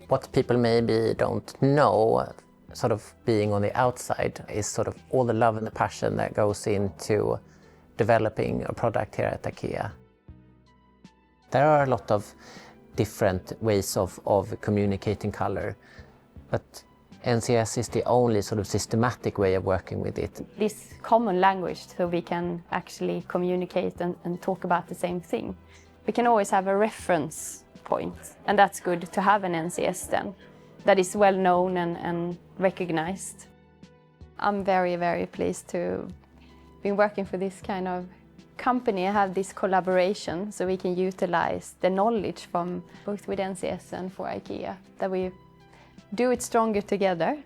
What people maybe don't know, sort of being on the outside, is sort of all the love and the passion that goes into developing a product here at IKEA. There are a lot of different ways of communicating color, but NCS is the only sort of systematic way of working with it. This common language, so we can actually communicate and talk about the same thing. We can always have a reference point, and that's good to have an NCS then, that is well known and recognized. I'm very, very pleased to be working for this kind of company. I have this collaboration, so we can utilize the knowledge from both with NCS and for IKEA, that we do it stronger together.